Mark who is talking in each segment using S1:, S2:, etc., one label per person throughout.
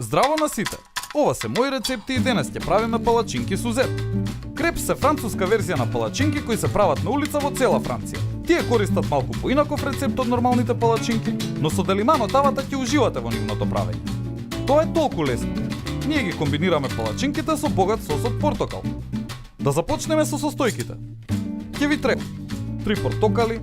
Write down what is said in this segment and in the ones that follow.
S1: Здраво на сите! Ова се мои рецепти и денес ќе правиме палачинки сузет. Крепс се француска верзија на палачинки кои се прават на улица во цела Франција. Тие користат малку поинаков рецепт од нормалните палачинки, но со делимано тавата ќе уживате во нивното правење. Тоа е толку лесно. Ние ги комбинираме палачинките со богат сос од портокал. Да започнеме со состојките. Ќе ви треба 3 портокали,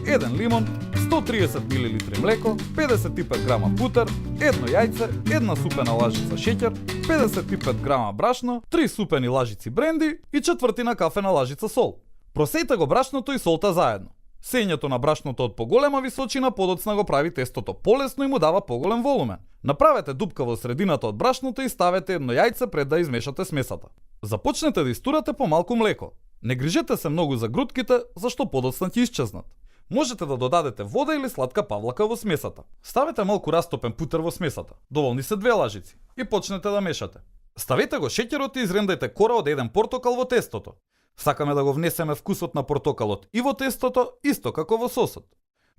S1: 1 лимон, 130 мл млеко, 55 грама путер, 1 јајце, 1 супена лажица шеќер, 55 грама брашно, 3 супени лажици бренди и четвртина кафена лажица сол. Просејте го брашното и солта заедно. Сењето на брашното од поголема височина подоцна го прави тестото полесно и му дава поголем волумен. Направете дупка во средината од брашното и ставете едно јајце пред да измешате смесата. Започнете да истурате помалку млеко. Не грижете се многу за грудките, зашто подоцна ќе исчезнат. Можете да додадете вода или сладка павлака во смесата. Ставете малку растопен путер во смесата. Доволни се 2 лажици и почнете да мешате. Ставете го шеќерот и изрендајте кора од 1 портокал во тестото. Сакаме да го внесеме вкусот на портокалот и во тестото, исто како во сосот.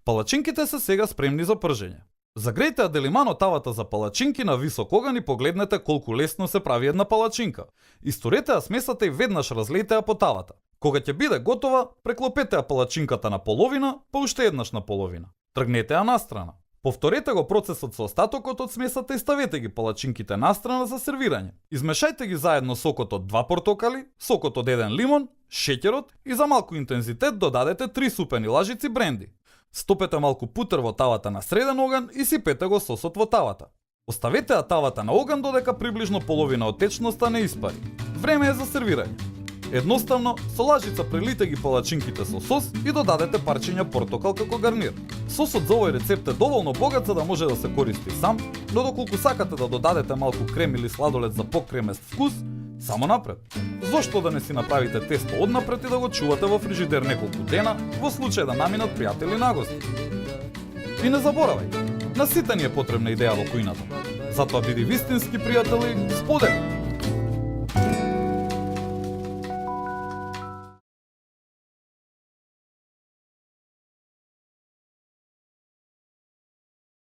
S1: Палачинките се сега спремни за пржење. Загрејте делимано тавата за палачинки на висок оган и погледнете колку лесно се прави една палачинка. Исторете ја смесата и веднаш разлејте ја по тавата. Кога ќе биде готова, преклопете ја палачинката на половина, па уште еднаш на половина. Тргнете ја настрана. Повторете го процесот со остатокот од смесата и ставете ги палачинките настрана за сервирање. Измешајте ги заедно сокот од 2 портокали, сокот од 1 лимон, шеќерот и за малку интензитет додадете 3 супени лажици бренди. Стопете малку путер во тавата на среден оган и сипете го сосот во тавата. Оставете ја тавата на оган додека приближно половина од течноста не испари. Време е за сервирање. Едноставно, со лажица прелите ги палачинките со сос и додадете парчиња портокал како гарнир. Сосот за овој рецепт е доволно богат за да може да се користи сам, но доколку сакате да додадете малку крем или сладолед за покремест вкус, само напред. Зошто да не си направите тесто однапред и да го чувате во фрижидер неколку дена, во случај да наминат пријатели на гости. И не заборавај, на сите ни е потребна идеја во кујната. Затоа биди вистински пријател и сподели!